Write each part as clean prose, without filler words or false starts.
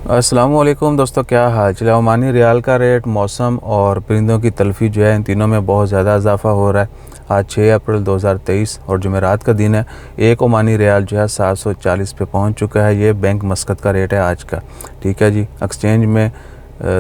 अस्सलामुअलैकुम दोस्तों, क्या हाल चाल है। ओमानी रियाल का रेट, मौसम और परिंदों की तलफी जो है, इन तीनों में बहुत ज़्यादा इजाफा हो रहा है। आज 6 अप्रैल 2023 और जुमेरात का दिन है। एक ओमानी रियाल जो है 740 पे पहुंच चुका है। ये बैंक मस्कत का रेट है आज का। ठीक है जी। एक्सचेंज में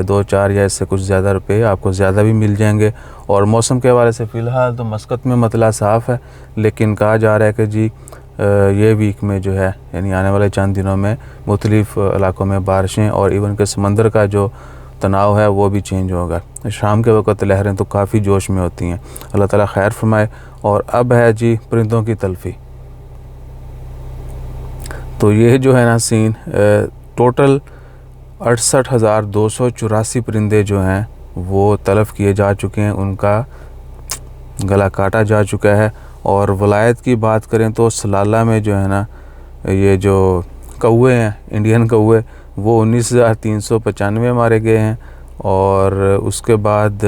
2-4 या इससे कुछ ज़्यादा रुपये आपको ज़्यादा भी मिल जाएंगे। और मौसम के हवाले से फ़िलहाल तो मस्कत में मतला साफ़ है, लेकिन कहा जा रहा है कि जी ये वीक में जो है, यानी आने वाले चंद दिनों में मुख्तलिफ़ इलाकों में बारिशें और इवन के समंदर का जो तनाव है वो भी चेंज होगा। शाम के वक्त लहरें तो काफ़ी जोश में होती हैं। अल्लाह ताला खैर फरमाए। और अब है जी परिंदों की तलफी। तो ये जो है ना सीन, टोटल 68,284 परिंदे जो हैं वो तलफ़ किए जा चुके हैं, उनका गला काटा जा चुका है। और वलायत की बात करें तो सलाला में जो है ना, ये जो कौवे हैं, इंडियन कौवे, वो 19,395 मारे गए हैं। और उसके बाद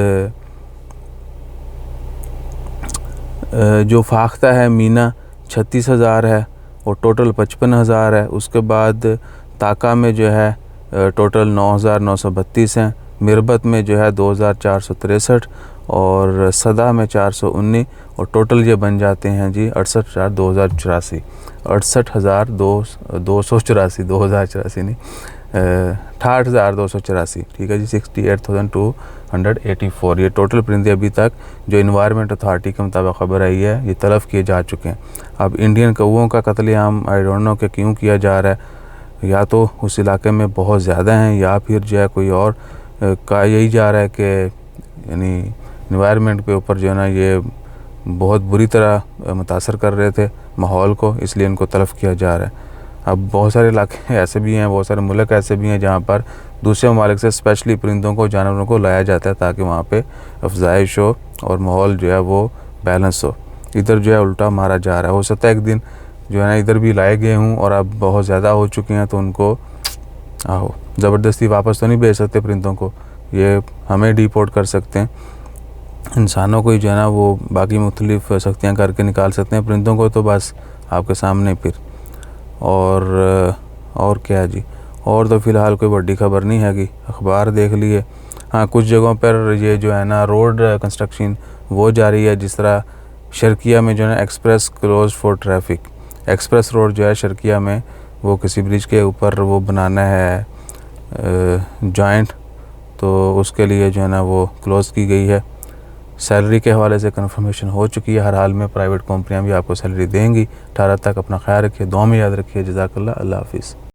जो फाख्ता है मीना 36,000 है और टोटल 55,000 है। उसके बाद ताका में जो है टोटल 9,932 हैं। मिरबत में जो है 2,463 और सदा में 419 और टोटल ये बन जाते हैं जी 68,284। 68,284 नहीं, 68,284। ठीक है जी, 68,284 ये टोटल परिंदे अभी तक जो इन्वायरमेंट अथॉरिटी के मुताबिक खबर आई है ये तलफ़ किए जा चुके हैं। अब इंडियन कौवों का कत्लेआम आई डोंट नो कि क्यों किया जा रहा है, या तो उस इलाके में बहुत ज़्यादा हैं या फिर जो है कोई और का यही जा रहा है कि यानी इन्वायरमेंट के ऊपर जो है ना ये बहुत बुरी तरह मुतासर कर रहे थे माहौल को, इसलिए इनको तलफ़ किया जा रहा है। अब बहुत सारे इलाके ऐसे भी हैं, बहुत सारे मुल्क ऐसे भी हैं जहाँ पर दूसरे ममालिक से स्पेशली परिंदों को, जानवरों को लाया जाता है ताकि वहाँ पे अफजाइश हो और माहौल जो है वो बैलेंस हो। इधर जो है उल्टा मारा जा रहा है। हो सकता है एक दिन जो है ना इधर भी लाए गए हूँ और अब बहुत ज़्यादा हो चुके हैं, तो उनको ज़बरदस्ती वापस तो नहीं भेज सकते परिंदों को, ये हमें डिपोर्ट कर सकते हैं। इंसानों को ही जो है ना वो बाकी मुख्तलिफ़ सख्तियाँ करके निकाल सकते हैं, परिंदों को तो बस आपके सामने फिर। और क्या जी, और तो फ़िलहाल कोई बड़ी खबर नहीं है कि अखबार देख लिए। हाँ, कुछ जगहों पर ये जो है ना रोड कंस्ट्रक्शन वो जारी है, जिस तरह शर्किया में जो है ना express close for traffic, express road जो है शर्किया में वो किसी ब्रिज के ऊपर वो बनाना है जॉइंट, तो उसके लिए जो है ना वो क्लोज़ की गई है। सैलरी के हवाले से कंफर्मेशन हो चुकी है। हर हाल में प्राइवेट कंपनियां भी आपको सैलरी देंगी 18 तक। अपना ख्याल रखिए, दुआ में याद रखिए। जज़ाकल्लाह, अल्लाह हाफ़िज़।